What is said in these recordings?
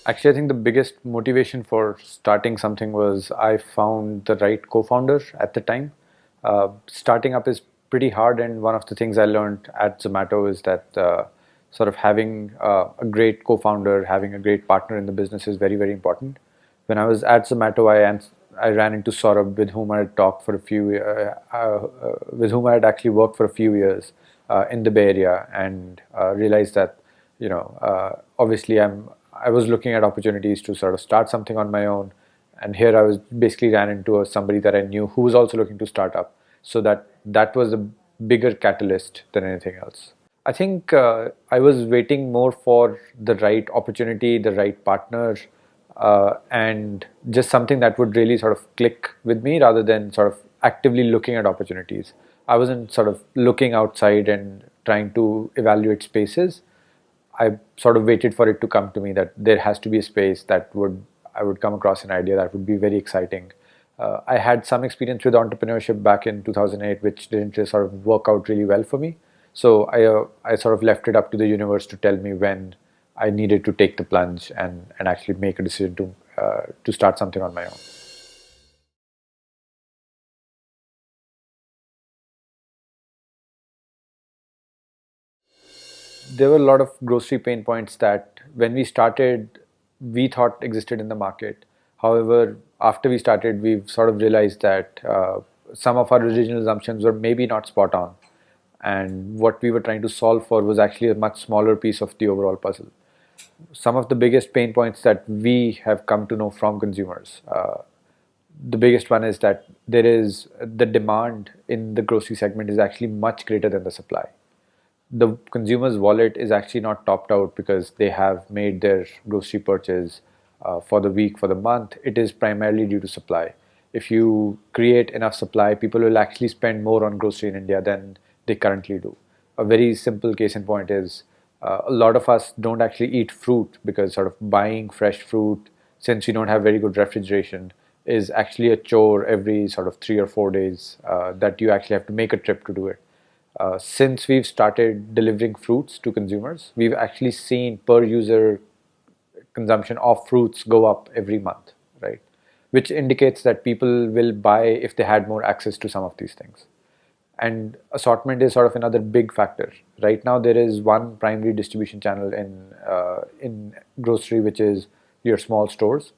Actually, I think the biggest motivation for starting something was I found the right co-founder at the time. Starting up is pretty hard, and one of the things I learned at Zomato is that sort of having a great co-founder, having a great partner in the business is very, very important. When I was at Zomato, I ran into Saurabh, with whom I had talked for a few, with whom I had actually worked for a few years in the Bay Area, and realized that obviously I was looking at opportunities to sort of start something on my own, and here I was basically ran into somebody that I knew who was also looking to start up. So that was a bigger catalyst than anything else. I think I was waiting more for the right opportunity, the right partner, and just something that would really sort of click with me rather than sort of actively looking at opportunities. I wasn't sort of looking outside and trying to evaluate spaces. I sort of waited for it to come to me that there has to be a space that would I would come across an idea that would be very exciting. I had some experience with entrepreneurship back in 2008, which didn't really sort of work out really well for me. So I sort of left it up to the universe to tell me when I needed to take the plunge and actually make a decision to start something on my own. There were a lot of grocery pain points that when we started, we thought existed in the market. However, after we started, we've sort of realized that some of our original assumptions were maybe not spot on. And what we were trying to solve for was actually a much smaller piece of the overall puzzle. Some of the biggest pain points that we have come to know from consumers. The biggest one is that there is the demand in the grocery segment is actually much greater than the supply. The consumer's wallet is actually not topped out because they have made their grocery purchase for the week, for the month. It is primarily due to supply. If you create enough supply, people will actually spend more on grocery in India than they currently do. A very simple case in point is a lot of us don't actually eat fruit because sort of buying fresh fruit, since we don't have very good refrigeration, is actually a chore every sort of 3 or 4 days that you actually have to make a trip to do it. Since we've started delivering fruits to consumers, we've actually seen per user consumption of fruits go up every month, right? Which indicates that people will buy if they had more access to some of these things. And assortment is sort of another big factor. Right now, there is one primary distribution channel in grocery, which is your small stores,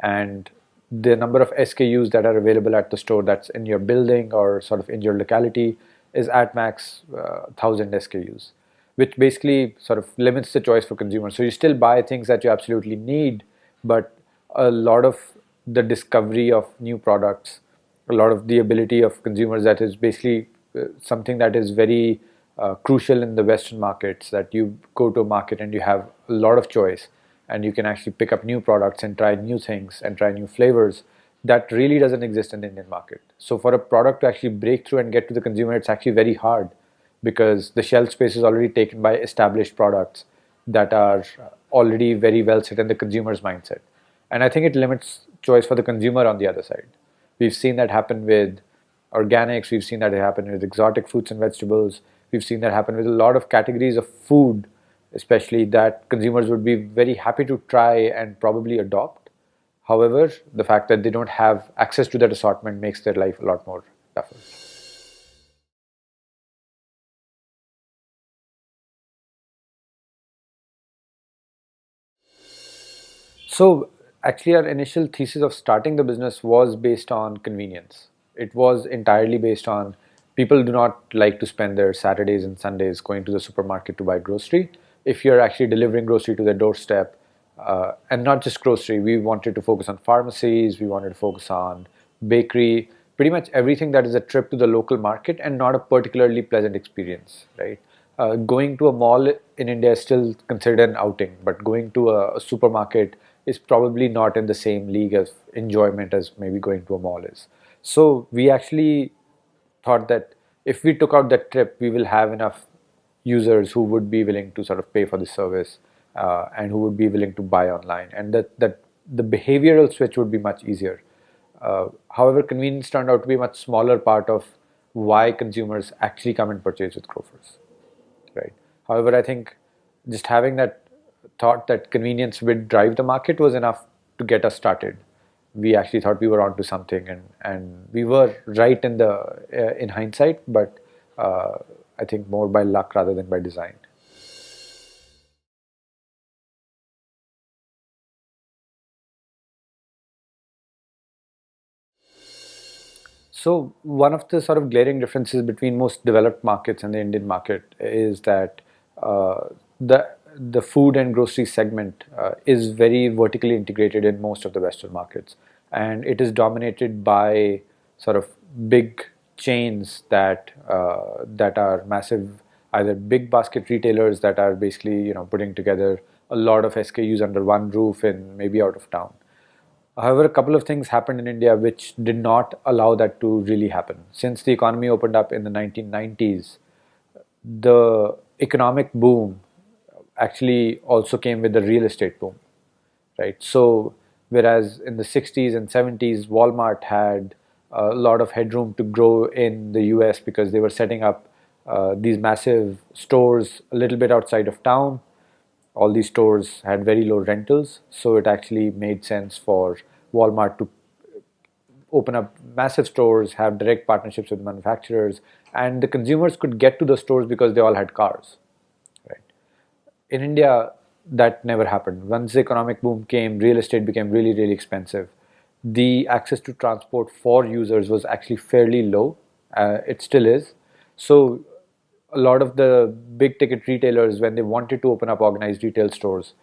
and the number of SKUs that are available at the store that's in your building or sort of in your locality is at max 1,000 SKUs, which basically sort of limits the choice for consumers. So you still buy things that you absolutely need, but a lot of the discovery of new products, a lot of the ability of consumers, that is basically something that is very crucial in the Western markets, that you go to a market and you have a lot of choice and you can actually pick up new products and try new things and try new flavors. That really doesn't exist in the Indian market. So for a product to actually break through and get to the consumer, it's actually very hard because the shelf space is already taken by established products that are already very well set in the consumer's mindset. And I think it limits choice for the consumer on the other side. We've seen that happen with organics, we've seen that happen with exotic fruits and vegetables, we've seen that happen with a lot of categories of food, especially, that consumers would be very happy to try and probably adopt. However, the fact that they don't have access to that assortment makes their life a lot more tougher. So, actually, our initial thesis of starting the business was based on convenience. It was entirely based on people do not like to spend their Saturdays and Sundays going to the supermarket to buy grocery. If you're actually delivering grocery to their doorstep, and not just grocery, we wanted to focus on pharmacies, we wanted to focus on bakery, pretty much everything that is a trip to the local market and not a particularly pleasant experience, right? Going to a mall in India is still considered an outing, but going to a supermarket is probably not in the same league of enjoyment as maybe going to a mall is. So we actually thought that if we took out that trip, we will have enough users who would be willing to sort of pay for the service and who would be willing to buy online, and that the behavioral switch would be much easier. However, convenience turned out to be a much smaller part of why consumers actually come and purchase with Grofers, right? However, I think just having that thought that convenience would drive the market was enough to get us started. We actually thought we were onto something, and we were right in hindsight, but uh, I think more by luck rather than by design. So one of the sort of glaring differences between most developed markets and the Indian market is that uh, the the food and grocery segment is very vertically integrated in most of the Western markets, and it is dominated by sort of big chains that are massive, either big basket retailers that are basically putting together a lot of SKUs under one roof in maybe out of town. However, a couple of things happened in India which did not allow that to really happen. Since the economy opened up in the 1990s, the economic boom actually also came with the real estate boom, right? So, whereas in the 60s and 70s, Walmart had a lot of headroom to grow in the US because they were setting up these massive stores a little bit outside of town. All these stores had very low rentals, so it actually made sense for Walmart to open up massive stores, have direct partnerships with manufacturers, and the consumers could get to the stores because they all had cars. Right? In India, that never happened. Once the economic boom came, real estate became really, really expensive. The access to transport for users was actually fairly low. It still is. So a lot of the big ticket retailers, when they wanted to open up organized retail stores,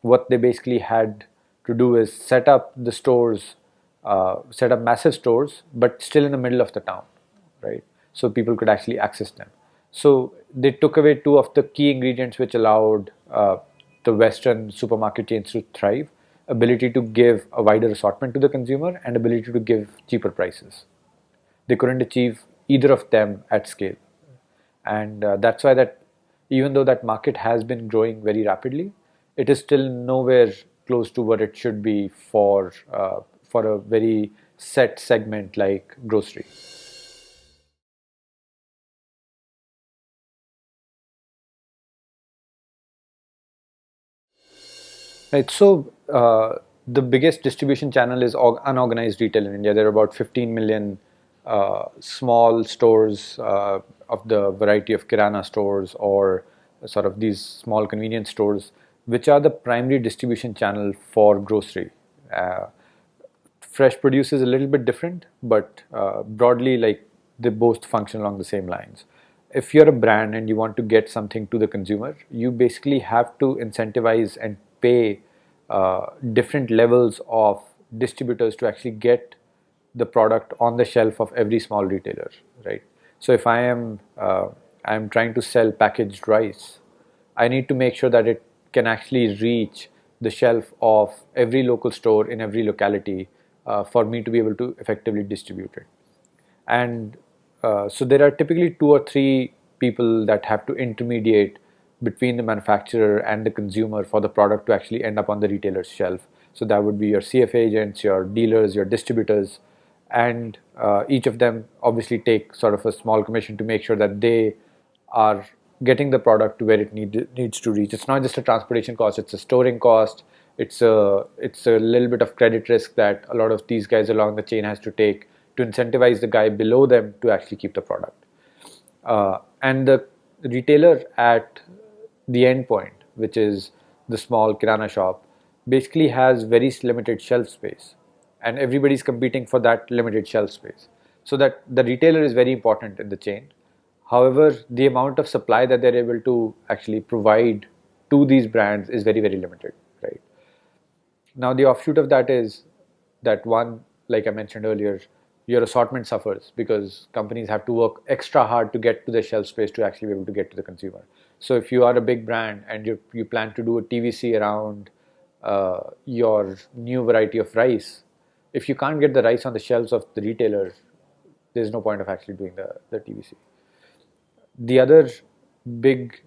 what they basically had to do is set up the stores, set up massive stores, but still in the middle of the town, right? So people could actually access them. So they took away two of the key ingredients which allowed the Western supermarket chains to thrive: ability to give a wider assortment to the consumer and ability to give cheaper prices. They couldn't achieve either of them at scale, and that's why that even though that market has been growing very rapidly, it is still nowhere close to what it should be for a very set segment like grocery. Right. So the biggest distribution channel is unorganized retail in India. There are about 15 million small stores of the variety of kirana stores or sort of these small convenience stores, which are the primary distribution channel for grocery. Uh, Fresh produce is a little bit different, but broadly, like they both function along the same lines. If you're a brand and you want to get something to the consumer, you basically have to incentivize and pay different levels of distributors to actually get the product on the shelf of every small retailer, right? So if I'm trying to sell packaged rice, I need to make sure that it can actually reach the shelf of every local store in every locality for me to be able to effectively distribute it. And so there are typically two or three people that have to intermediate between the manufacturer and the consumer for the product to actually end up on the retailer's shelf. So that would be your CF agents, your dealers, your distributors, and each of them obviously take sort of a small commission to make sure that they are getting the product to where it needs to reach. It's not just a transportation cost; it's a storing cost. It's a little bit of credit risk that a lot of these guys along the chain has to take to incentivize the guy below them to actually keep the product. And the retailer at the end point, which is the small kirana shop, basically has very limited shelf space, and everybody's competing for that limited shelf space. So that the retailer is very important in the chain. However, the amount of supply that they're able to actually provide to these brands is very, very limited, right? Now, the offshoot of that is that one, like I mentioned earlier, your assortment suffers because companies have to work extra hard to get to the shelf space to actually be able to get to the consumer. So, if you are a big brand and you plan to do a TVC around your new variety of rice, if you can't get the rice on the shelves of the retailer, there's no point of actually doing the TVC. The other big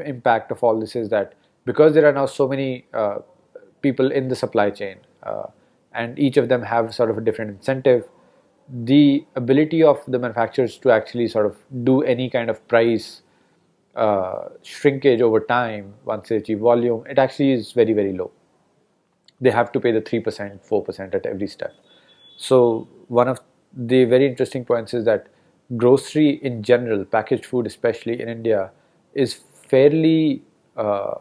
impact of all this is that because there are now so many people in the supply chain and each of them have sort of a different incentive, the ability of the manufacturers to actually sort of do any kind of price shrinkage over time, once they achieve volume, it actually is very, very low. They have to pay the 3%, 4% at every step. So one of the very interesting points is that grocery in general, packaged food especially in India, is fairly uh,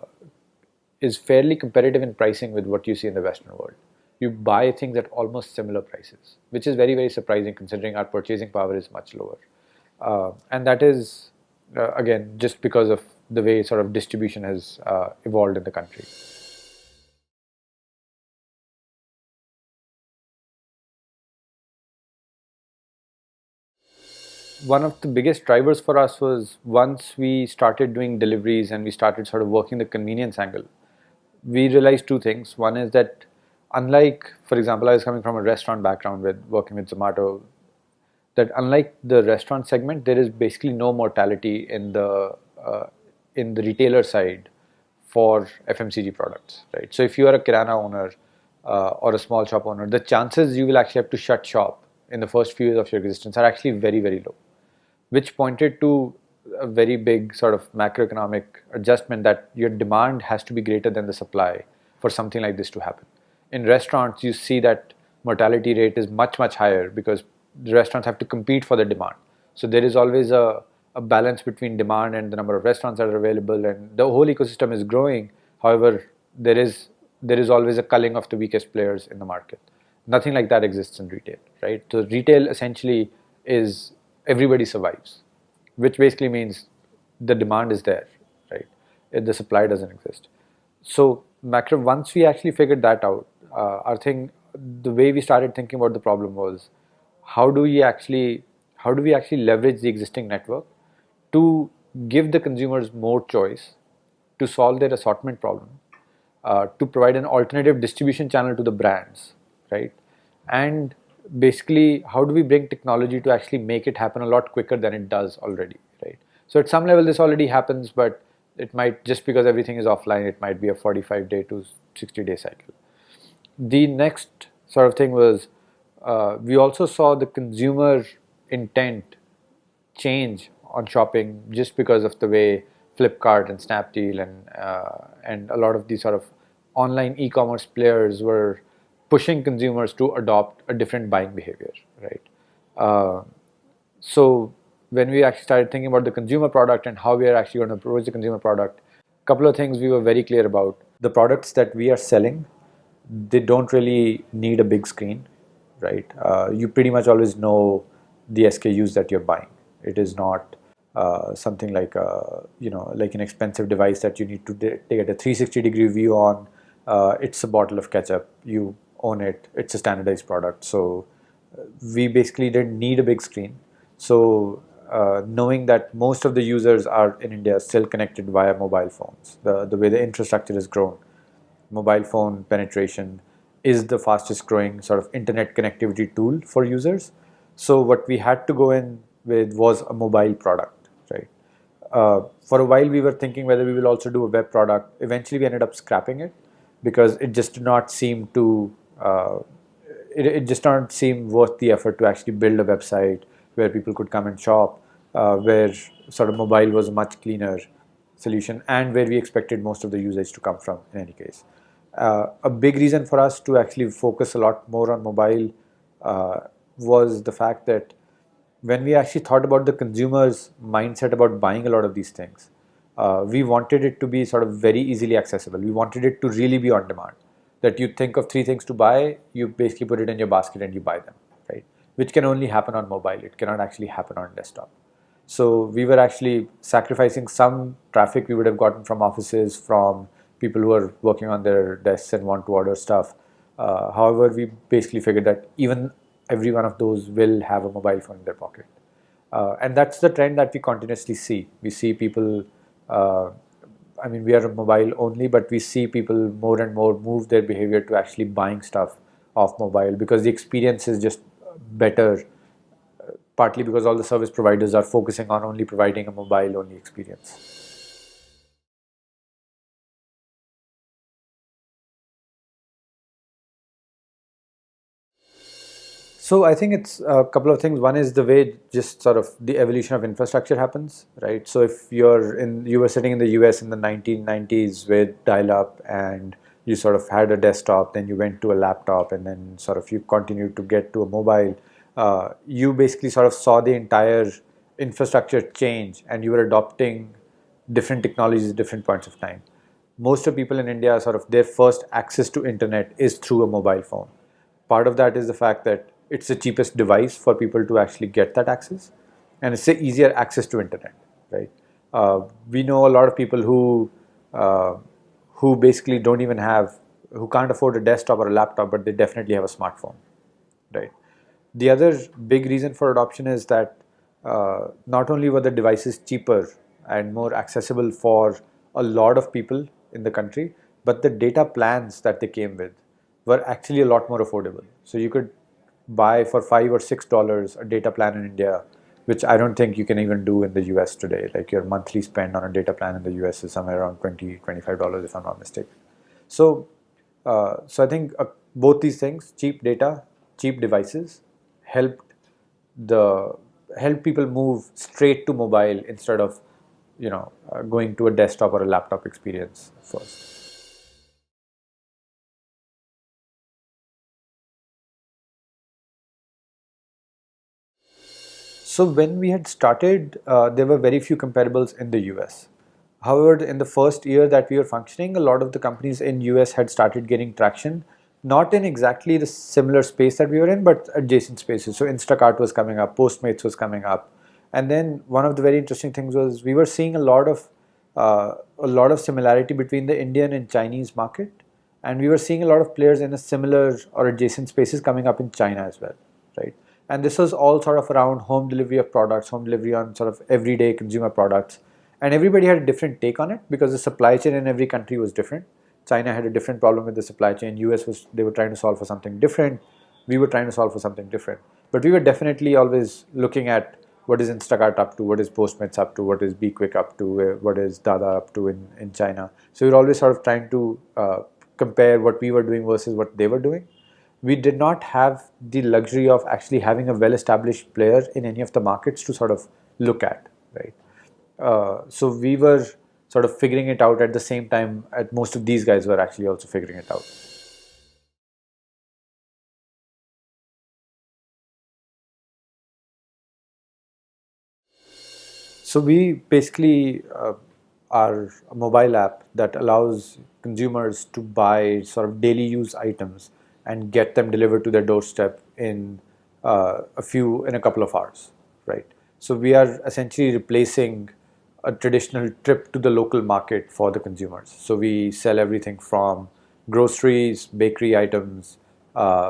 is fairly competitive in pricing with what you see in the Western world. You buy things at almost similar prices, which is very, very surprising considering our purchasing power is much lower. And that is, again, just because of the way sort of distribution has evolved in the country. One of the biggest drivers for us was once we started doing deliveries and we started sort of working the convenience angle, we realized two things. One is that, unlike, for example, I was coming from a restaurant background with working with Zomato, that unlike the restaurant segment, there is basically no mortality uh, in the retailer side for FMCG products, right? So if you are a kirana owner or a small shop owner, the chances you will actually have to shut shop in the first few years of your existence are actually very, very low, which pointed to a very big sort of macroeconomic adjustment that your demand has to be greater than the supply for something like this to happen. In restaurants, you see that mortality rate is much, much higher because the restaurants have to compete for the demand. So there is always a balance between demand and the number of restaurants that are available, and the whole ecosystem is growing. However, there is always a culling of the weakest players in the market. Nothing like that exists in retail, right? So retail essentially is everybody survives, which basically means the demand is there, right? The supply doesn't exist. So macro, once we actually figured that out, our thing, the way we started thinking about the problem was, how do we actually how do we actually leverage the existing network to give the consumers more choice, to solve their assortment problem, to provide an alternative distribution channel to the brands, right? And basically, how do we bring technology to actually make it happen a lot quicker than it does already, right? So at some level, this already happens, but it might, just because everything is offline, it might be a 45-day to 60-day cycle. The next sort of thing was, we also saw the consumer intent change on shopping just because of the way Flipkart and Snapdeal and a lot of these sort of online e-commerce players were pushing consumers to adopt a different buying behavior, right? Uh, so when we actually started thinking about the consumer product and how we are actually going to approach the consumer product, a couple of things we were very clear about. The products that we are selling, they don't really need a big screen, right? You pretty much always know the SKUs that you're buying. It is not something like like an expensive device that you need to get a 360-degree view on. It's a bottle of ketchup. You own it. It's a standardized product. So we basically didn't need a big screen. So knowing that most of the users are in India still connected via mobile phones, the way the infrastructure has grown, mobile phone penetration is the fastest growing sort of internet connectivity tool for users. So what we had to go in with was a mobile product, right? For a while we were thinking whether we will also do a web product. Eventually we ended up scrapping it because it just did not seem to it just did not seem worth the effort to actually build a website where people could come and shop, where sort of mobile was a much cleaner solution and where we expected most of the usage to come from in any case. A big reason for us to actually focus a lot more on mobile was the fact that when we actually thought about the consumer's mindset about buying a lot of these things, we wanted it to be sort of very easily accessible. We wanted it to really be on demand. That you think of three things to buy, you basically put it in your basket and you buy them, right? Which can only happen on mobile. It cannot actually happen on desktop. So we were actually sacrificing some traffic we would have gotten from offices, from people who are working on their desks and want to order stuff. However, we basically figured that even every one of those will have a mobile phone in their pocket. And that's the trend that we continuously see. We see people, uh, I mean, we are mobile only, but we see people more and more move their behavior to actually buying stuff off mobile because the experience is just better, partly because all the service providers are focusing on only providing a mobile only experience. So I think it's a couple of things. One is the way just sort of the evolution of infrastructure happens, right? So if you were sitting in the US in the 1990s with dial-up, and you sort of had a desktop, then you went to a laptop, and then sort of you continued to get to a mobile. You basically sort of saw the entire infrastructure change, and you were adopting different technologies at different points of time. Most of people in India, sort of their first access to internet is through a mobile phone. Part of that is the fact that it's the cheapest device for people to actually get that access, and it's the easier access to internet, right? We know a lot of people uh, who basically don't even have, who can't afford a desktop or a laptop, but they definitely have a smartphone, right? The other big reason for adoption is that not only were the devices cheaper and more accessible for a lot of people in the country, but the data plans that they came with were actually a lot more affordable. So you could buy for $5 or $6 a data plan in India, which I don't think you can even do in the US today. Like your monthly spend on a data plan in the US is somewhere around $20-25 if I'm not mistaken. So, so I think both these things, cheap data, cheap devices, helped the help people move straight to mobile instead of going to a desktop or a laptop experience first. So when we had started, there were very few comparables in the US. However, in the first year that we were functioning, a lot of the companies in US had started getting traction, not in exactly the similar space that we were in, but adjacent spaces. So Instacart was coming up, Postmates was coming up, and then one of the very interesting things was we were seeing a lot of similarity between the Indian and Chinese market, and we were seeing a lot of players in a similar or adjacent spaces coming up in China as well, right? And this was all sort of around home delivery of products, home delivery on sort of everyday consumer products, and everybody had a different take on it because the supply chain in every country was different. China had a different problem with the supply chain. US was, they were trying to solve for something different. We were trying to solve for something different. But we were definitely always looking at what is Instacart up to, what is Postmates up to, what is Be Quick up to, what is Dada up to in China. So we were always sort of trying to compare what we were doing versus what they were doing. We did not have the luxury of actually having a well-established player in any of the markets to sort of look at, right? So we were sort of figuring it out at the same time. At most of these guys were actually also figuring it out. So we basically are a mobile app that allows consumers to buy sort of daily use items and get them delivered to their doorstep in in a couple of hours, right? So we are essentially replacing a traditional trip to the local market for the consumers. So we sell everything from groceries, bakery items,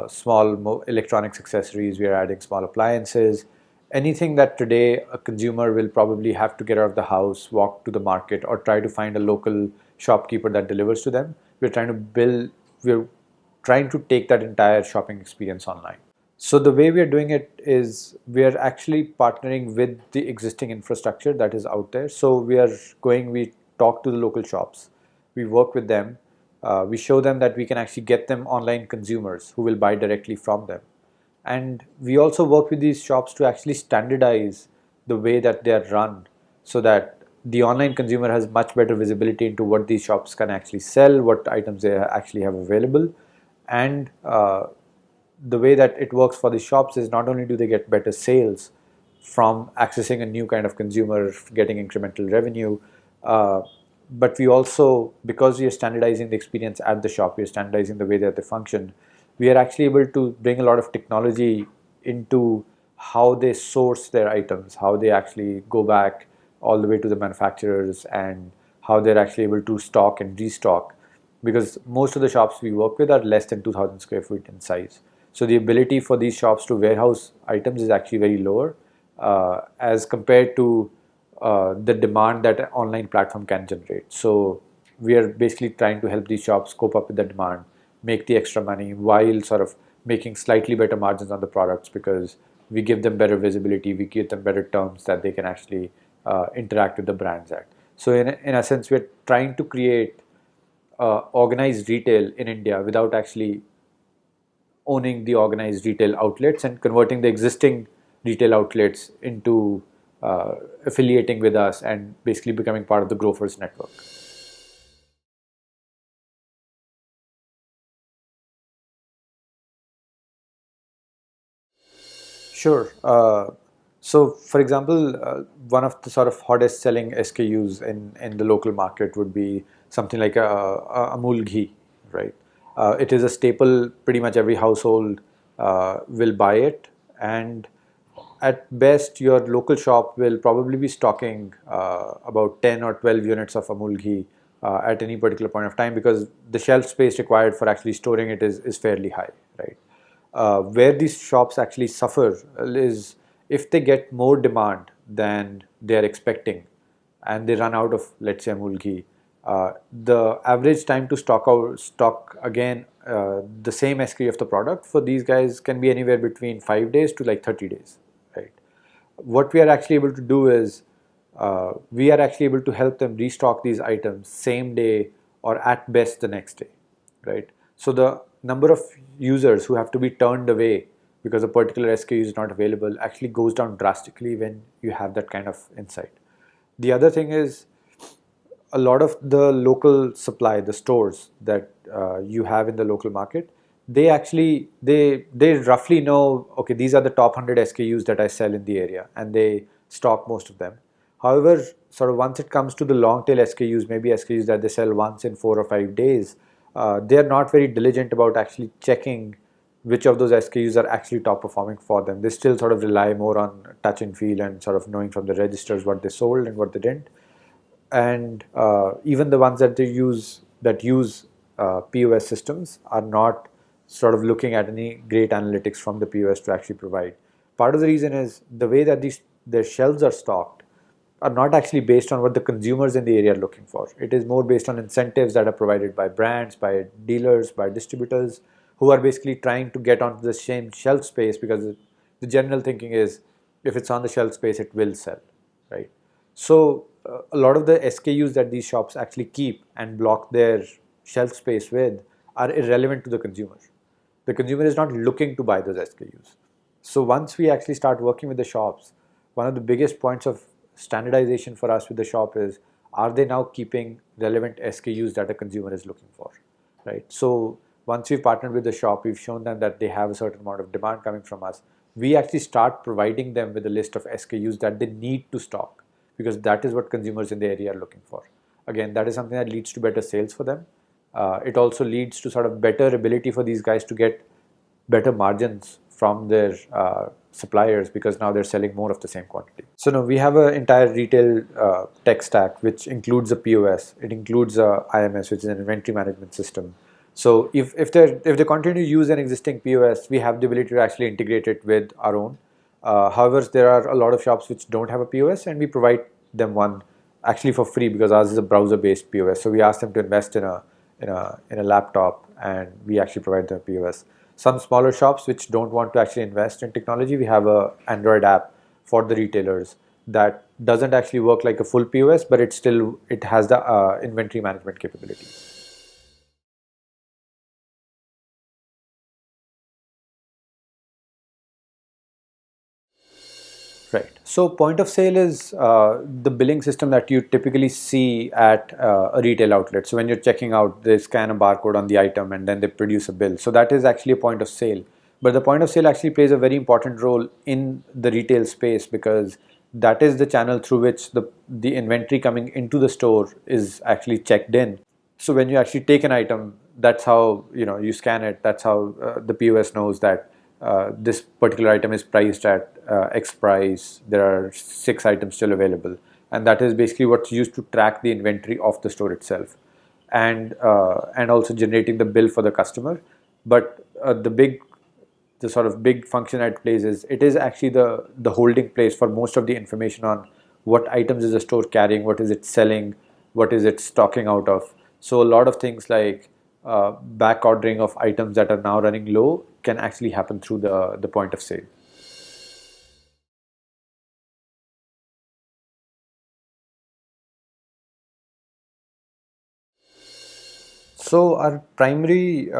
small electronics accessories. We are adding small appliances, anything that today a consumer will probably have to get out of the house, walk to the market, or try to find a local shopkeeper that delivers to them. We're trying to take that entire shopping experience online. So the way we are doing it is we are actually partnering with the existing infrastructure that is out there. So we talk to the local shops, we work with them, we show them that we can actually get them online consumers who will buy directly from them. And we also work with these shops to actually standardize the way that they are run so that the online consumer has much better visibility into what these shops can actually sell, what items they actually have available. And the way that it works for the shops is not only do they get better sales from accessing a new kind of consumer, getting incremental revenue, uh, but we also, because we are standardizing the experience at the shop, we are standardizing the way that they function, we are actually able to bring a lot of technology into how they source their items, how they actually go back all the way to the manufacturers, and how they're actually able to stock and restock, because most of the shops we work with are less than 2000 square feet in size. So the ability for these shops to warehouse items is actually very lower as compared to the demand that an online platform can generate. So we are basically trying to help these shops cope up with the demand, make the extra money while sort of making slightly better margins on the products, because we give them better visibility, we give them better terms that they can actually interact with the brands at. So in essence, we're trying to create organized retail in India without actually owning the organized retail outlets and converting the existing retail outlets into affiliating with us and basically becoming part of the Grofers network. Sure. So, for example, one of the sort of hottest selling SKUs in the local market would be something like a Amul ghee, right? It is a staple. Pretty much every household will buy it, and at best, your local shop will probably be stocking about 10 or 12 units of Amul ghee at any particular point of time, because the shelf space required for actually storing it is fairly high, right? Where these shops actually suffer is if they get more demand than they are expecting and they run out of, let's say, Amul ghee. The average time to stock again the same SKU of the product for these guys can be anywhere between 5 days to like 30 days, right? What we are actually able to do is we are actually able to help them restock these items same day or at best the next day, right? So the number of users who have to be turned away because a particular SKU is not available actually goes down drastically when you have that kind of insight. The other thing is a lot of the local supply, the stores that you have in the local market, they actually they roughly know, okay, these are the top 100 SKUs that I sell in the area, and they stock most of them. However, sort of once it comes to the long tail SKUs, maybe SKUs that they sell once in 4 or 5 days, they are not very diligent about actually checking which of those SKUs are actually top performing for them. They still sort of rely more on touch and feel and sort of knowing from the registers what they sold and what they didn't. And even the ones that use POS systems are not sort of looking at any great analytics from the POS to actually provide. Part of the reason is the way that their shelves are stocked are not actually based on what the consumers in the area are looking for. It is more based on incentives that are provided by brands, by dealers, by distributors, who are basically trying to get onto the same shelf space, because the general thinking is if it's on the shelf space, it will sell, right? So a lot of the SKUs that these shops actually keep and block their shelf space with are irrelevant to the consumer. The consumer is not looking to buy those SKUs. So once we actually start working with the shops, one of the biggest points of standardization for us with the shop is, are they now keeping relevant SKUs that a consumer is looking for, right? So once we've partnered with the shop, we've shown them that they have a certain amount of demand coming from us. We actually start providing them with a list of SKUs that they need to stock, because that is what consumers in the area are looking for. Again, that is something that leads to better sales for them. It also leads to sort of better ability for these guys to get better margins from their suppliers, because now they're selling more of the same quantity. So now we have an entire retail tech stack which includes a POS. It includes a IMS, which is an inventory management system. So if they continue to use an existing POS, we have the ability to actually integrate it with our own. However, there are a lot of shops which don't have a POS, and we provide them one actually for free, because ours is a browser-based POS. So we ask them to invest in a laptop, and we actually provide them a POS. Some smaller shops which don't want to actually invest in technology, we have a Android app for the retailers that doesn't actually work like a full POS, but it has the inventory management capabilities. Right. So point of sale is the billing system that you typically see at a retail outlet. So when you're checking out, they scan a barcode on the item and then they produce a bill. So that is actually a point of sale. But the point of sale actually plays a very important role in the retail space, because that is the channel through which the inventory coming into the store is actually checked in. So when you actually take an item, that's how you scan it. That's how the POS knows that this particular item is priced at X price. There are 6 items still available, and that is basically what's used to track the inventory of the store itself, and also generating the bill for the customer. But the sort of big function it plays is, it is actually the holding place for most of the information on what items is the store carrying, what is it selling, what is it stocking out of. So a lot of things like back ordering of items that are now running low can actually happen through the point of sale. So our primary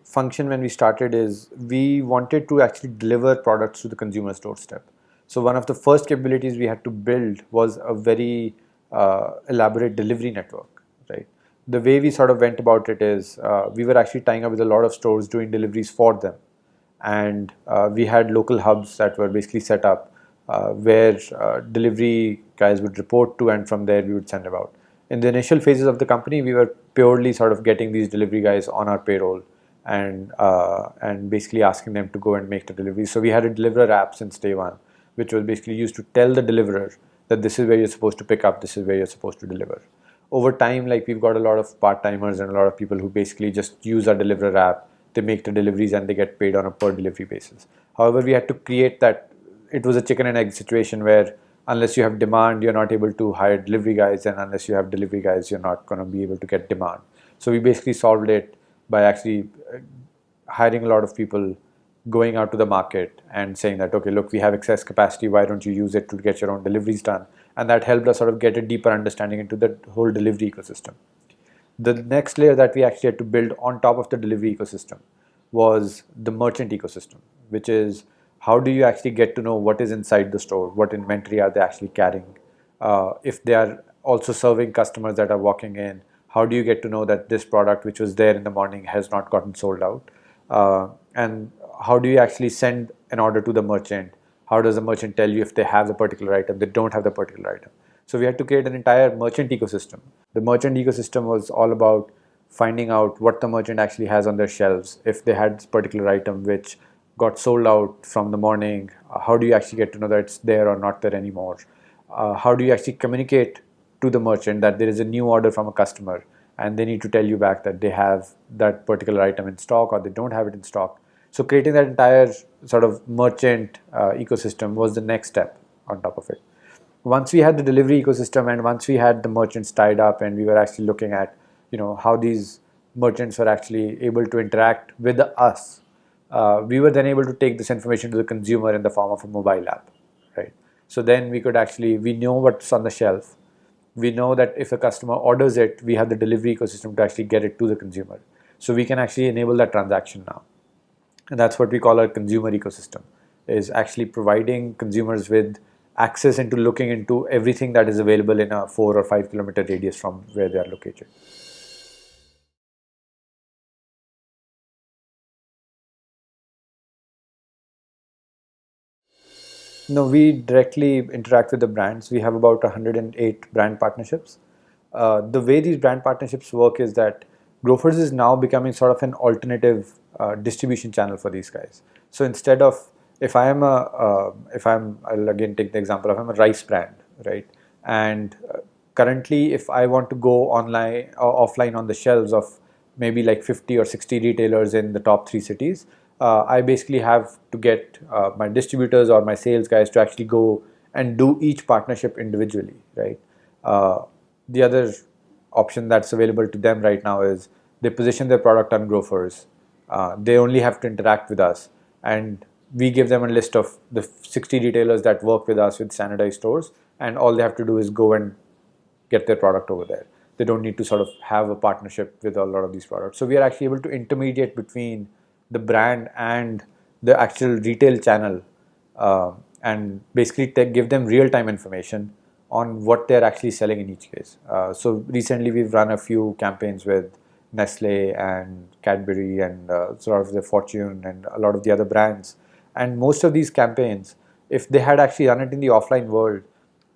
function when we started is we wanted to actually deliver products to the consumer's doorstep. So one of the first capabilities we had to build was a very elaborate delivery network, right? The way we sort of went about it is we were actually tying up with a lot of stores doing deliveries for them, and we had local hubs that were basically set up where delivery guys would report to, and from there we would send them out. In the initial phases of the company, we were purely sort of getting these delivery guys on our payroll and basically asking them to go and make the delivery. So we had a deliverer app since day one, which was basically used to tell the deliverer that this is where you're supposed to pick up, this is where you're supposed to deliver. Over time, like, we've got a lot of part-timers and a lot of people who basically just use our deliverer app. They make the deliveries and they get paid on a per delivery basis. However, we had to create that. It was a chicken and egg situation where unless you have demand, you're not able to hire delivery guys, and unless you have delivery guys, you're not going to be able to get demand. So we basically solved it by actually hiring a lot of people, going out to the market and saying that, okay, look, we have excess capacity, why don't you use it to get your own deliveries done? And that helped us sort of get a deeper understanding into the whole delivery ecosystem. The next layer that we actually had to build on top of the delivery ecosystem was the merchant ecosystem, which is how do you actually get to know what is inside the store, what inventory are they actually carrying, if they are also serving customers that are walking in, how do you get to know that this product which was there in the morning has not gotten sold out, and how do you actually send an order to the merchant, how does the merchant tell you if they have the particular item, they don't have the particular item. So we had to create an entire merchant ecosystem. The merchant ecosystem was all about finding out what the merchant actually has on their shelves. If they had this particular item which got sold out from the morning, how do you actually get to know that it's there or not there anymore? How do you actually communicate to the merchant that there is a new order from a customer and they need to tell you back that they have that particular item in stock or they don't have it in stock? So creating that entire sort of merchant ecosystem was the next step on top of it. Once we had the delivery ecosystem and once we had the merchants tied up and we were actually looking at, how these merchants were actually able to interact with us, we were then able to take this information to the consumer in the form of a mobile app, right? So then we know what's on the shelf. We know that if a customer orders it, we have the delivery ecosystem to actually get it to the consumer. So we can actually enable that transaction now. And that's what we call our consumer ecosystem, is actually providing consumers with access into looking into everything that is available in a 4 or 5 kilometer radius from where they are located. No, we directly interact with the brands. We have about 108 brand partnerships. The way these brand partnerships work is that Grofers is now becoming sort of an alternative distribution channel for these guys. So instead of, I'll again take the example of, I'm a rice brand, right? And currently, if I want to go online or offline on the shelves of maybe like 50 or 60 retailers in the top 3 cities, I basically have to get my distributors or my sales guys to actually go and do each partnership individually, right? The other option that's available to them right now is they position their product on Grofers. They only have to interact with us, and we give them a list of the 60 retailers that work with us with standardized stores, and all they have to do is go and get their product over there. They don't need to sort of have a partnership with a lot of these products. So we are actually able to intermediate between the brand and the actual retail channel, and basically give them real-time information on what they're actually selling in each case. So recently we've run a few campaigns with Nestle and Cadbury and sort of the Fortune and a lot of the other brands. And most of these campaigns, if they had actually run it in the offline world,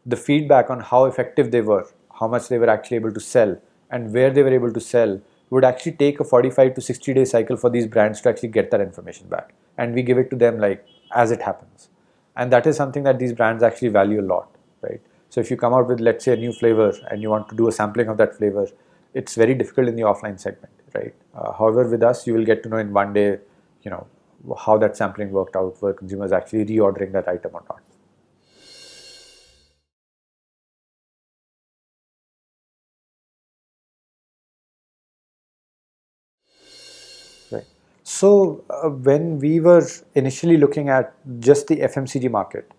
the feedback on how effective they were, how much they were actually able to sell, and where they were able to sell would actually take a 45 to 60-day cycle for these brands to actually get that information back. And we give it to them like as it happens. And that is something that these brands actually value a lot, right? So if you come out with, let's say, a new flavor and you want to do a sampling of that flavor, it's very difficult in the offline segment, right? However, with us, you will get to know in one day, how that sampling worked out, were consumers actually reordering that item or not. Right. So when we were initially looking at just the FMCG market,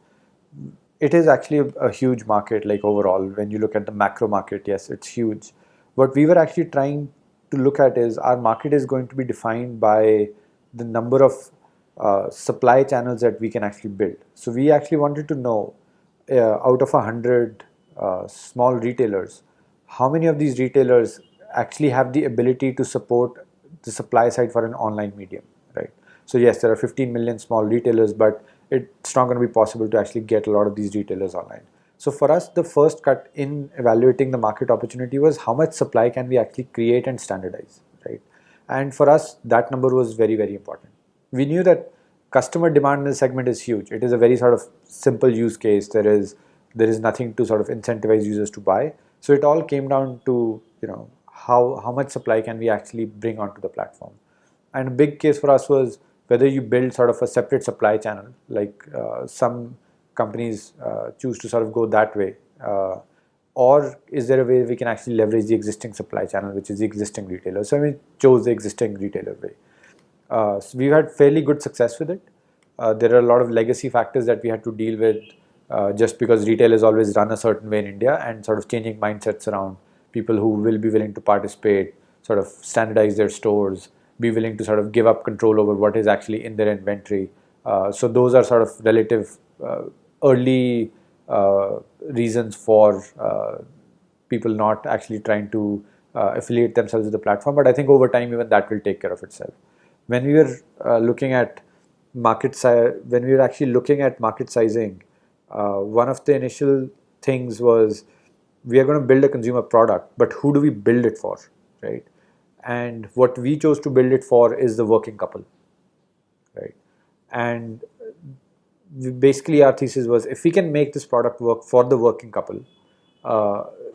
it is actually a huge market. Like overall, when you look at the macro market, yes, it's huge. What we were actually trying to look at is our market is going to be defined by the number of supply channels that we can actually build. So we actually wanted to know, out of 100 small retailers, how many of these retailers actually have the ability to support the supply side for an online medium, right? So yes, there are 15 million small retailers, but it's not going to be possible to actually get a lot of these retailers online. So for us, the first cut in evaluating the market opportunity was how much supply can we actually create and standardize, right? And for us, that number was very, very important. We knew that customer demand in the segment is huge. It is a very sort of simple use case. There is nothing to sort of incentivize users to buy. So it all came down to, how much supply can we actually bring onto the platform. And a big case for us was whether you build sort of a separate supply channel, like some companies choose to sort of go that way, or is there a way we can actually leverage the existing supply channel, which is the existing retailer. So we chose the existing retailer way. So we've had fairly good success with it. There are a lot of legacy factors that we had to deal with, just because retail is always run a certain way in India, and sort of changing mindsets around people who will be willing to participate, sort of standardize their stores, be willing to sort of give up control over what is actually in their inventory. So those are sort of relative early reasons for people not actually trying to affiliate themselves with the platform. But I think over time, even that will take care of itself. When we were looking at when we were actually looking at market sizing, one of the initial things was, we are going to build a consumer product, but who do we build it for, right? And what we chose to build it for is the working couple, right? And basically our thesis was, if we can make this product work for the working couple,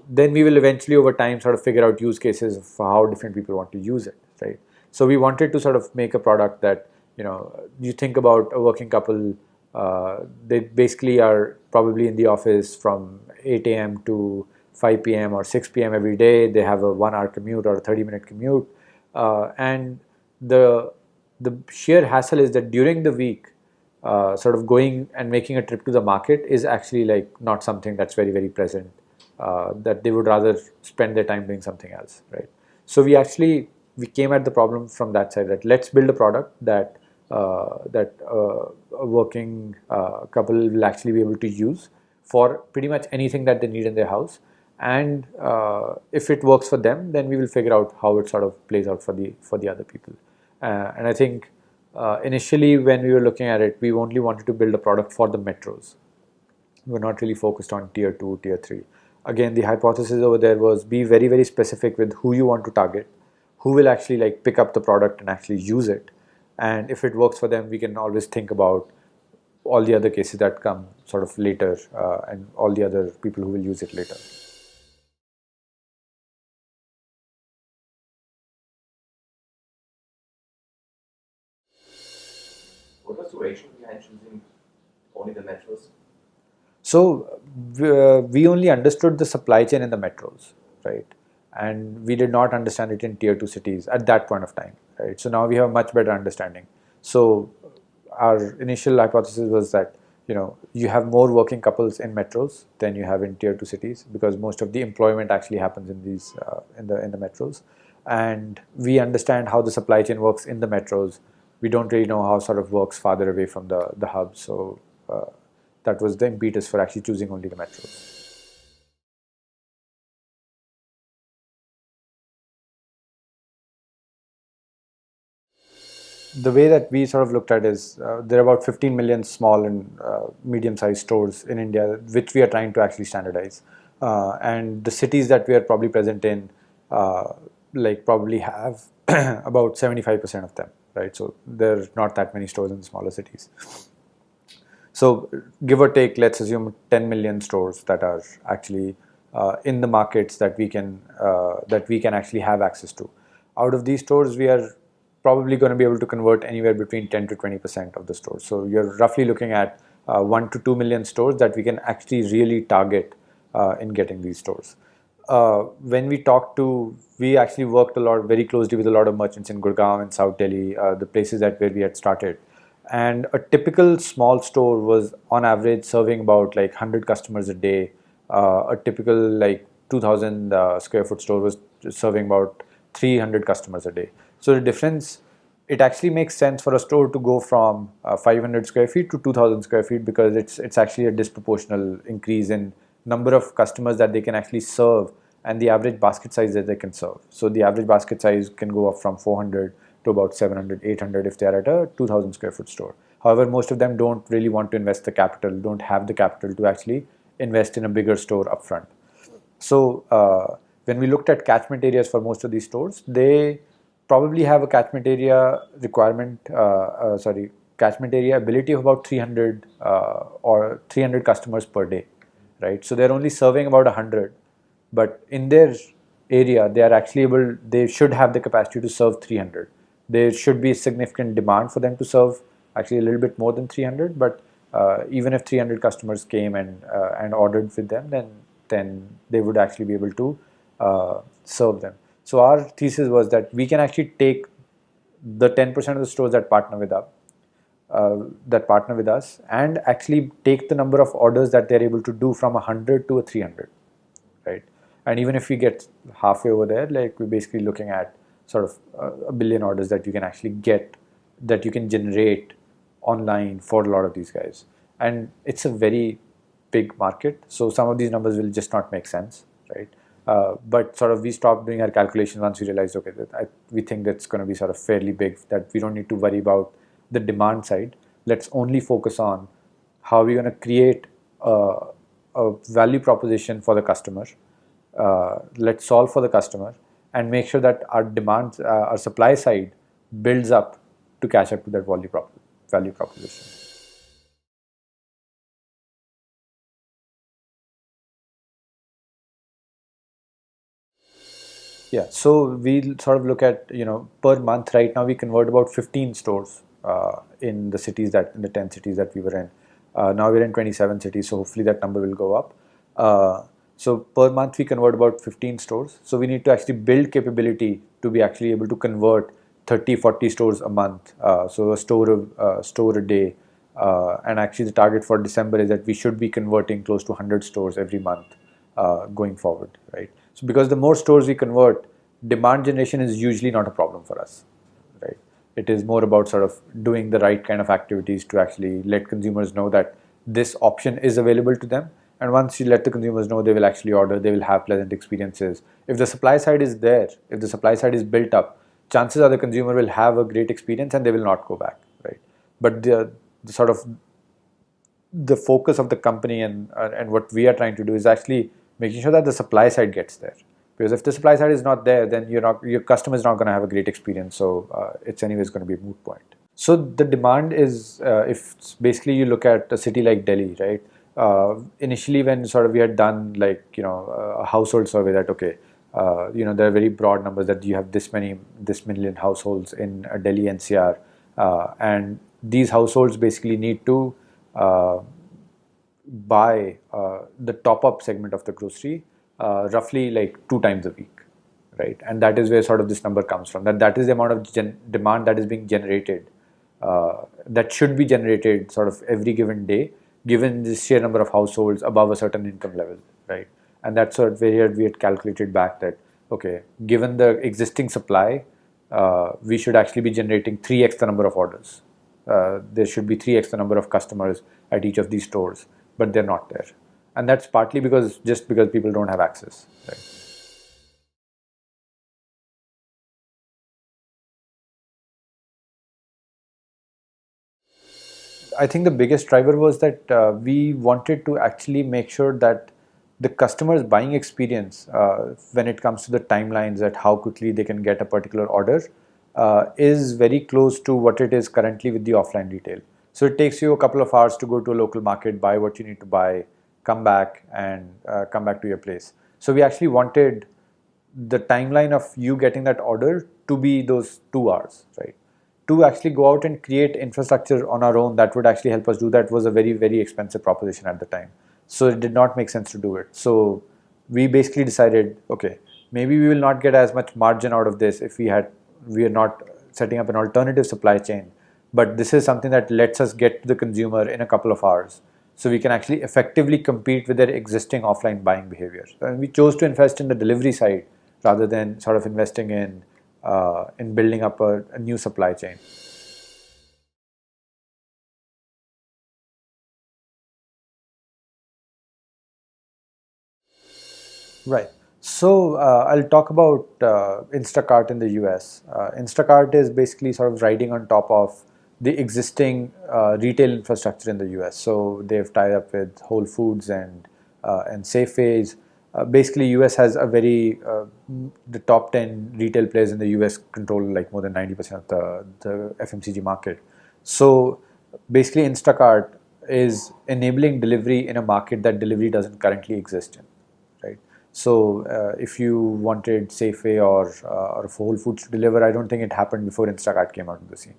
then we will eventually over time sort of figure out use cases for how different people want to use it, right? So we wanted to sort of make a product that, you think about a working couple, they basically are probably in the office from 8 a.m. to 5 p.m. or 6 p.m. every day. They have a 1 hour commute or a 30-minute commute. And the sheer hassle is that during the week, sort of going and making a trip to the market is actually like not something that's very, very present, that they would rather spend their time doing something else, right? So we came at the problem from that side, that let's build a product that a working couple will actually be able to use for pretty much anything that they need in their house. And if it works for them, then we will figure out how it sort of plays out for the other people. And I think initially when we were looking at it, we only wanted to build a product for the metros. We're not really focused on tier 2, tier 3. Again, the hypothesis over there was, be very, very specific with who you want to target, who will actually like pick up the product and actually use it. And if it works for them, we can always think about all the other cases that come sort of later, and all the other people who will use it later. What was the rationale behind choosing only the metros? So we only understood the supply chain in the metros, right? And we did not understand it in tier 2 cities at that point of time, right? So now we have a much better understanding. So our initial hypothesis was that, you have more working couples in metros than you have in tier 2 cities, because most of the employment actually happens in these in the metros. And we understand how the supply chain works in the metros. We don't really know how it sort of works farther away from the hub. So that was the impetus for actually choosing only the metros. The way that we sort of looked at is, there are about 15 million small and medium-sized stores in India, which we are trying to actually standardize. And the cities that we are probably present in, probably have about 75% of them, right? So there are not that many stores in the smaller cities. So give or take, let's assume 10 million stores that are actually in the markets that we can actually have access to. Out of these stores, we are probably going to be able to convert anywhere between 10 to 20% of the stores. So you're roughly looking at 1 to 2 million stores that we can actually really target in getting these stores. When we actually worked very closely with a lot of merchants in Gurgaon and South Delhi, the places where we had started. And a typical small store was on average serving about like 100 customers a day. A typical like 2,000 square foot store was serving about 300 customers a day. So the difference, it actually makes sense for a store to go from 500 square feet to 2000 square feet, because it's actually a disproportional increase in number of customers that they can actually serve and the average basket size that they can serve. So the average basket size can go up from 400 to about 700, 800 if they are at a 2000 square foot store. However, most of them don't really want to invest the capital, don't have the capital to actually invest in a bigger store upfront. So when we looked at catchment areas for most of these stores, they probably have a catchment area requirement, catchment area ability of about 300 or 300 customers per day, right? So they're only serving about 100, but in their area, they are actually able, they should have the capacity to serve 300. There should be significant demand for them to serve actually a little bit more than 300, but even if 300 customers came and ordered with them, then they would actually be able to serve them. So our thesis was that we can actually take the 10% of the stores that partner with us, and actually take the number of orders that they're able to do from 100 to a 300, right? And even if we get halfway over there, like we're basically looking at sort of a billion orders that you can actually get, that you can generate online for a lot of these guys. And it's a very big market, so some of these numbers will just not make sense, right? But sort of we stopped doing our calculations once we realized, okay, we think that's going to be sort of fairly big, that we don't need to worry about the demand side. Let's only focus on how we're going to create a value proposition for the customer. Let's solve for the customer and make sure that our demand, our supply side builds up to catch up to that value proposition. Yeah, so we sort of look at, per month right now we convert about 15 stores in the 10 cities that we were in. Now we're in 27 cities, so hopefully that number will go up. So per month we convert about 15 stores. So we need to actually build capability to be actually able to convert 30, 40 stores a month. So a store a day. And actually the target for December is that we should be converting close to 100 stores every month going forward, right? So because the more stores we convert, demand generation is usually not a problem for us, right? It is more about sort of doing the right kind of activities to actually let consumers know that this option is available to them. And once you let the consumers know, they will actually order, they will have pleasant experiences. If the supply side is there, if the supply side is built up, chances are the consumer will have a great experience and they will not go back, right? But the sort of the focus of the company and what we are trying to do is actually making sure that the supply side gets there. Because if the supply side is not there, then your customer is not going to have a great experience. So it's anyways going to be a moot point. So the demand is, if basically you look at a city like Delhi, right? Initially, when sort of we had done a household survey, that okay, there are very broad numbers that you have this million households in Delhi NCR, and these households basically need to buy the top-up segment of the grocery roughly like 2 times a week, right? And that is where sort of this number comes from. That is the amount of demand that is being generated, that should be generated sort of every given day, given the sheer number of households above a certain income level, right? And that's sort of where we had calculated back that, okay, given the existing supply, we should actually be generating 3x the number of orders. There should be 3x the number of customers at each of these stores, but they're not there. And that's partly because people don't have access, right? I think the biggest driver was that we wanted to actually make sure that the customer's buying experience, when it comes to the timelines at how quickly they can get a particular order, is very close to what it is currently with the offline retail. So it takes you a couple of hours to go to a local market, buy what you need to buy, come back to your place. So we actually wanted the timeline of you getting that order to be those 2 hours, right? To actually go out and create infrastructure on our own that would actually help us do that was a very, very expensive proposition at the time. So it did not make sense to do it. So we basically decided, okay, maybe we will not get as much margin out of this if we are not setting up an alternative supply chain. But this is something that lets us get to the consumer in a couple of hours. So we can actually effectively compete with their existing offline buying behavior. And we chose to invest in the delivery side rather than sort of investing in building up a new supply chain. Right. So I'll talk about Instacart in the US. Instacart is basically sort of riding on top of the existing retail infrastructure in the US. So they've tied up with Whole Foods and Safeways. Basically, US has a the top 10 retail players in the US control like more than 90% of the FMCG market. So basically, Instacart is enabling delivery in a market that delivery doesn't currently exist in, right? So if you wanted Safeway or Whole Foods to deliver, I don't think it happened before Instacart came out of the scene.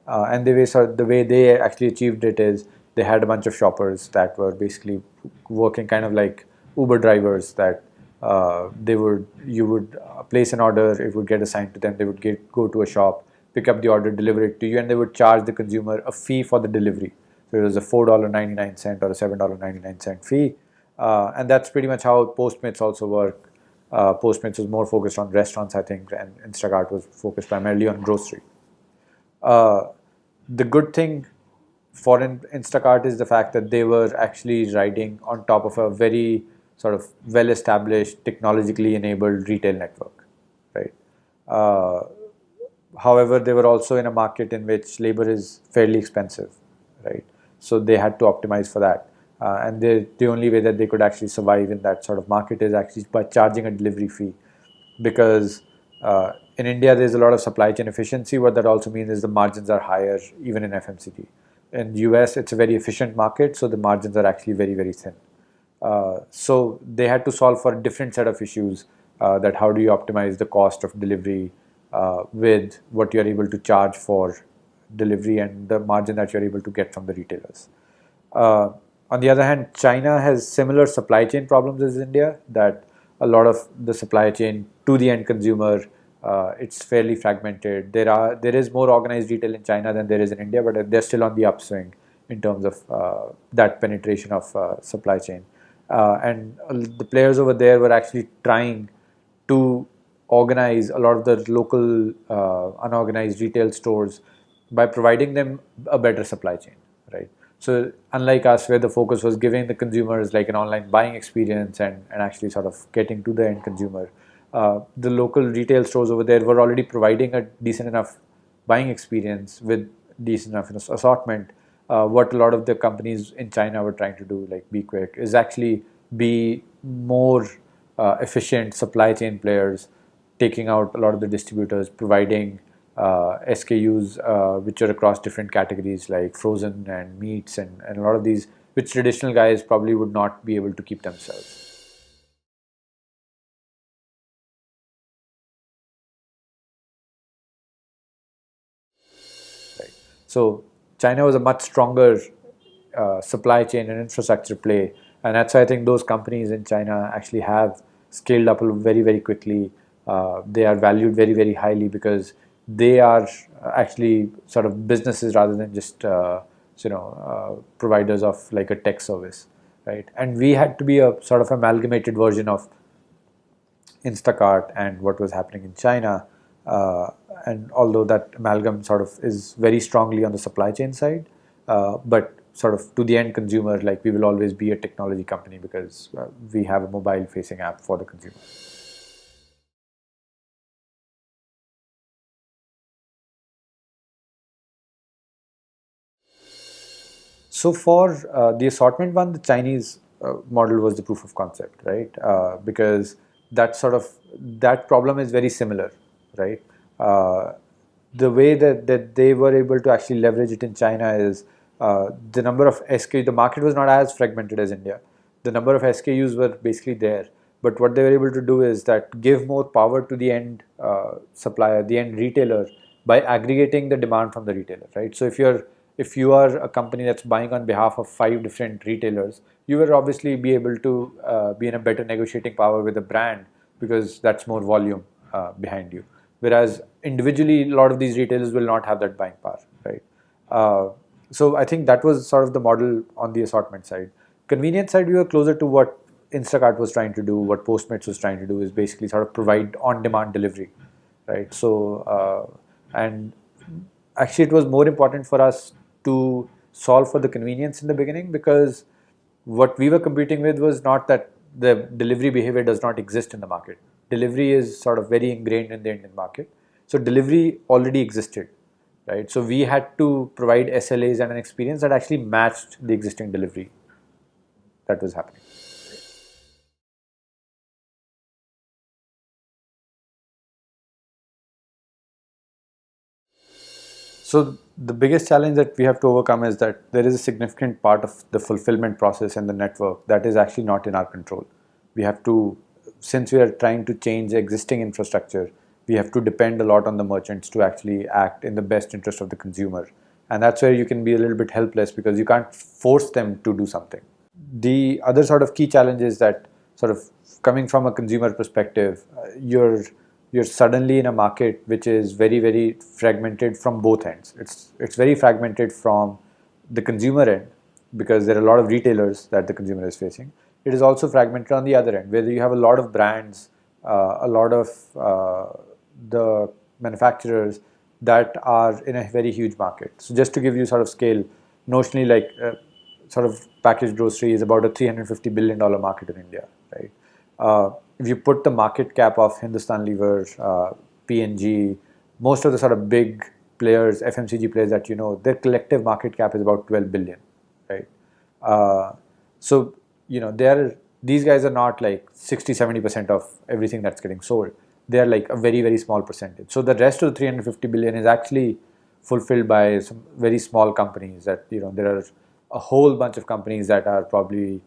And the way they actually achieved it is they had a bunch of shoppers that were basically working kind of like Uber drivers that you would place an order, it would get assigned to them, they would go to a shop, pick up the order, deliver it to you, and they would charge the consumer a fee for the delivery. So it was a $4.99 or a $7.99 fee. And that's pretty much how Postmates also work. Postmates was more focused on restaurants, I think, and Instacart was focused primarily on grocery. Uh, the good thing for Instacart is the fact that they were actually riding on top of a very sort of well-established, technologically enabled retail network, right? Uh, However, they were also in a market in which labor is fairly expensive, right? So they had to optimize for that. And the only way that they could actually survive in that sort of market is actually by charging a delivery fee, because in India there's a lot of supply chain efficiency. What that also means is the margins are higher even in FMCG. In US, it's a very efficient market, so the margins are actually very, very thin. So they had to solve for a different set of issues, that how do you optimize the cost of delivery with what you're able to charge for delivery and the margin that you're able to get from the retailers. Uh, on the other hand, China has similar supply chain problems as India, that a lot of the supply chain to the end consumer, it's fairly fragmented. There is more organized retail in China than there is in India, but they're still on the upswing in terms of that penetration of supply chain. And the players over there were actually trying to organize a lot of the local unorganized retail stores by providing them a better supply chain, right? So unlike us, where the focus was giving the consumers like an online buying experience and actually sort of getting to the end consumer, the local retail stores over there were already providing a decent enough buying experience with decent enough assortment. What a lot of the companies in China were trying to do, like Be Quick, is actually be more efficient supply chain players, taking out a lot of the distributors, providing SKUs which are across different categories like frozen and meats and a lot of these, which traditional guys probably would not be able to keep themselves. Right. So China was a much stronger supply chain and infrastructure play, and that's why I think those companies in China actually have scaled up very, very quickly. They are valued very, very highly because they are actually sort of businesses rather than just providers of like a tech service, right? And we had to be a sort of amalgamated version of Instacart and what was happening in China. And although that amalgam sort of is very strongly on the supply chain side, but sort of to the end consumer, like we will always be a technology company because we have a mobile facing app for the consumer. So for the assortment one, the Chinese model was the proof of concept, right? Because that problem is very similar, right? Uh, the way that they were able to actually leverage it in China is the number of SKU. The market was not as fragmented as India. The number of SKUs were basically there, but what they were able to do is that give more power to the end supplier, the end retailer, by aggregating the demand from the retailer, right? So if you are a company that's buying on behalf of 5 different retailers, you will obviously be able to be in a better negotiating power with a brand because that's more volume behind you. Whereas individually, a lot of these retailers will not have that buying power, right? So I think that was sort of the model on the assortment side. Convenience side, we were closer to what Instacart was trying to do, what Postmates was trying to do, is basically sort of provide on-demand delivery, right? And actually, it was more important for us to solve for the convenience in the beginning, because what we were competing with was not that the delivery behavior does not exist in the market. Delivery is sort of very ingrained in the Indian market. So delivery already existed, right? So we had to provide SLAs and an experience that actually matched the existing delivery that was happening. So the biggest challenge that we have to overcome is that there is a significant part of the fulfillment process and the network that is actually not in our control. We have to, since we are trying to change existing infrastructure, we have to depend a lot on the merchants to actually act in the best interest of the consumer. And that's where you can be a little bit helpless, because you can't force them to do something. The other sort of key challenge is that, sort of coming from a consumer perspective, you're suddenly in a market which is very, very fragmented from both ends. It's very fragmented from the consumer end, because there are a lot of retailers that the consumer is facing. It is also fragmented on the other end, where you have a lot of brands, a lot of the manufacturers that are in a very huge market. So just to give you sort of scale, notionally, like sort of packaged grocery is about a $350 billion market in India, right? If you put the market cap of Hindustan Lever, P&G, most of the sort of big players, FMCG players that you know, their collective market cap is about 12 billion, right? So, you know, these guys are not like 60-70% of everything that's getting sold. They are like a very, very small percentage. So the rest of the 350 billion is actually fulfilled by some very small companies that, you know, there are a whole bunch of companies that are probably,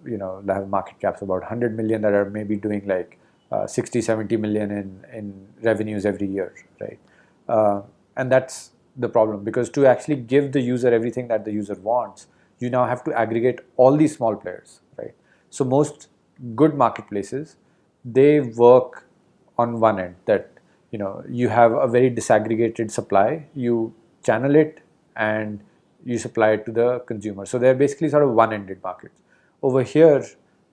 you know, that have market caps about 100 million, that are maybe doing like 60-70 million in revenues every year, right? And that's the problem, because to actually give the user everything that the user wants, you now have to aggregate all these small players, right? So most good marketplaces, they work on one end, that, you know, you have a very disaggregated supply, you channel it, and you supply it to the consumer. So they're basically sort of one-ended markets. Over here,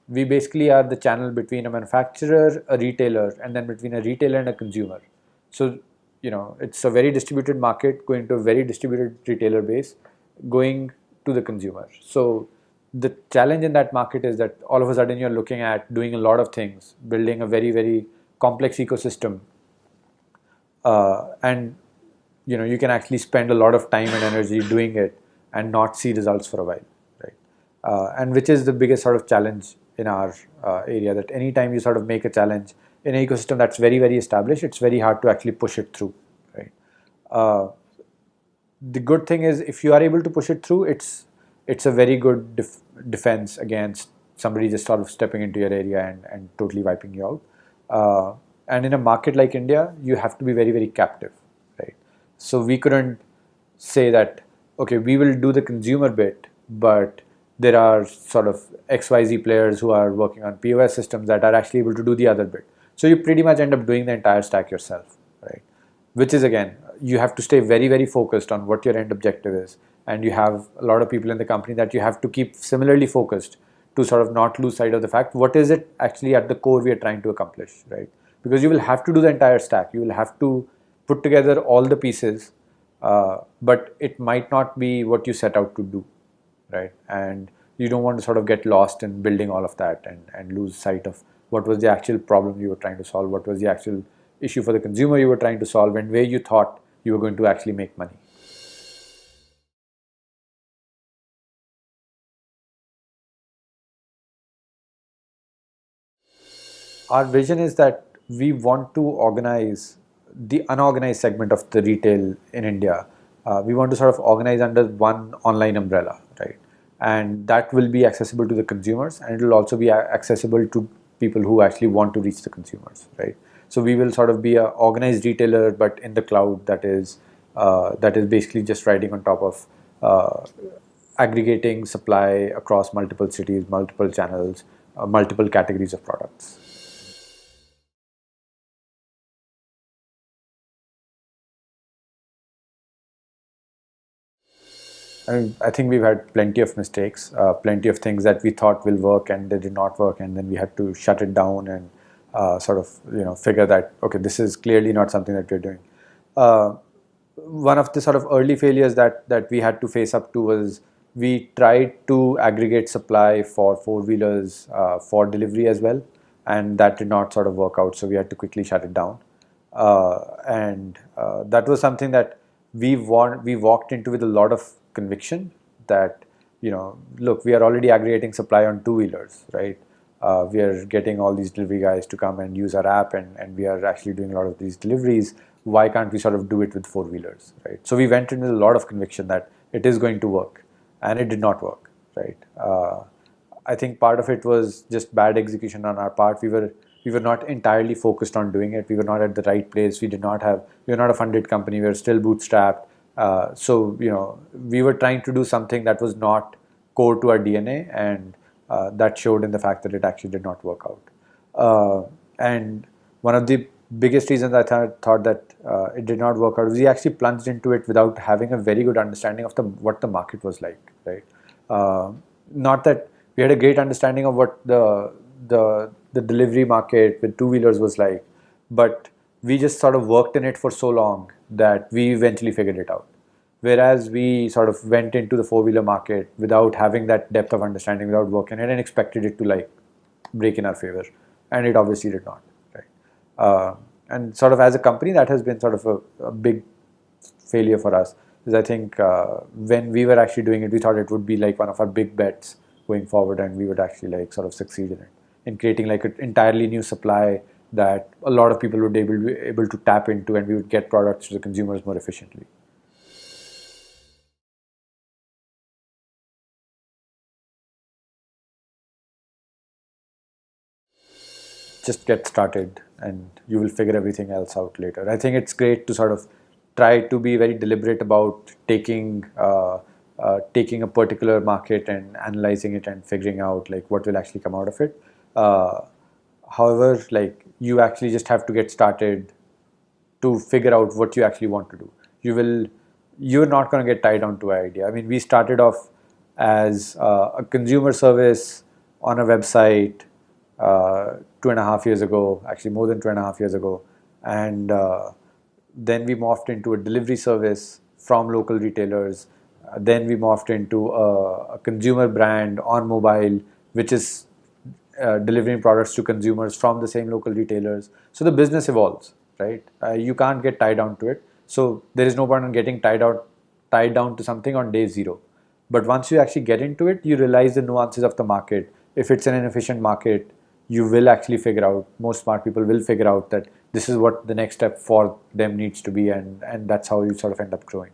we basically are the channel between a manufacturer, a retailer, and then between a retailer and a consumer. So, you know, it's a very distributed market going to a very distributed retailer base, going to the consumer. So the challenge in that market is that all of a sudden you're looking at doing a lot of things, building a very, very complex ecosystem, and you know, you can actually spend a lot of time and energy doing it and not see results for a while, right? And which is the biggest sort of challenge in our area, that anytime you sort of make a challenge in an ecosystem that's very, very established, it's very hard to actually push it through, right? The good thing is, if you are able to push it through, it's a very good defense against somebody just sort of stepping into your area and totally wiping you out. And in a market like India, you have to be very, very captive, right? So we couldn't say that, okay, we will do the consumer bit, but there are sort of XYZ players who are working on POS systems that are actually able to do the other bit. So you pretty much end up doing the entire stack yourself, right? Which is, again, you have to stay very, very focused on what your end objective is. And you have a lot of people in the company that you have to keep similarly focused, to sort of not lose sight of the fact, what is it actually at the core we are trying to accomplish, right? Because you will have to do the entire stack. You will have to put together all the pieces, but it might not be what you set out to do, right? And you don't want to sort of get lost in building all of that, and lose sight of what was the actual problem you were trying to solve, what was the actual issue for the consumer you were trying to solve, and where you thought you were going to actually make money. Our vision is that we want to organize the unorganized segment of the retail in India. We want to sort of organize under one online umbrella, right? And that will be accessible to the consumers, and it will also be accessible to people who actually want to reach the consumers, right? So we will sort of be a organized retailer, but in the cloud, that is basically just riding on top of aggregating supply across multiple cities, multiple channels, multiple categories of products. I think we've had plenty of mistakes, plenty of things that we thought will work and they did not work, and then we had to shut it down and sort of figure that okay, this is clearly not something that we're doing. Uh, One of the sort of early failures that we had to face up to was we tried to aggregate supply for four-wheelers for delivery as well, and that did not sort of work out. So we had to quickly shut it down, and that was something that we walked into with a lot of conviction that look, we are already aggregating supply on two-wheelers, right? We are getting all these delivery guys to come and use our app, and we are actually doing a lot of these deliveries. Why can't we sort of do it with four-wheelers, right? So we went in with a lot of conviction that it is going to work, and it did not work, right? I think part of it was just bad execution on our part. We were not entirely focused on doing it. We were not at the right place. We were not a funded company. We were still bootstrapped. So we were trying to do something that was not core to our DNA, and that showed in the fact that it actually did not work out. And one of the biggest reasons I thought that it did not work out was we actually plunged into it without having a very good understanding of what the market was like, right? Not that we had a great understanding of what the delivery market with two-wheelers was like, but we just sort of worked in it for so long that we eventually figured it out. Whereas we sort of went into the four-wheeler market without having that depth of understanding, without working it, and expected it to like break in our favor, and it obviously did not, right? And sort of as a company, that has been sort of a big failure for us. Is I think when we were actually doing it, we thought it would be like one of our big bets going forward, and we would actually like sort of succeed in it, in creating like an entirely new supply that a lot of people would be able to tap into, and we would get products to the consumers more efficiently. Just get started and you will figure everything else out later. I think it's great to sort of try to be very deliberate about taking a particular market and analyzing it and figuring out like what will actually come out of it. Uh, However, like you actually just have to get started to figure out what you actually want to do. You're not going to get tied down to an idea. I mean, we started off as a consumer service on a website 2.5 years ago, actually more than 2.5 years ago, and then we morphed into a delivery service from local retailers. Then we morphed into a consumer brand on mobile, which is delivering products to consumers from the same local retailers. So the business evolves, right? You can't get tied down to it. So there is no point in getting tied down to something on day zero. But once you actually get into it, you realize the nuances of the market. If it's an inefficient market, you will actually figure out, most smart people will figure out that this is what the next step for them needs to be, and that's how you sort of end up growing.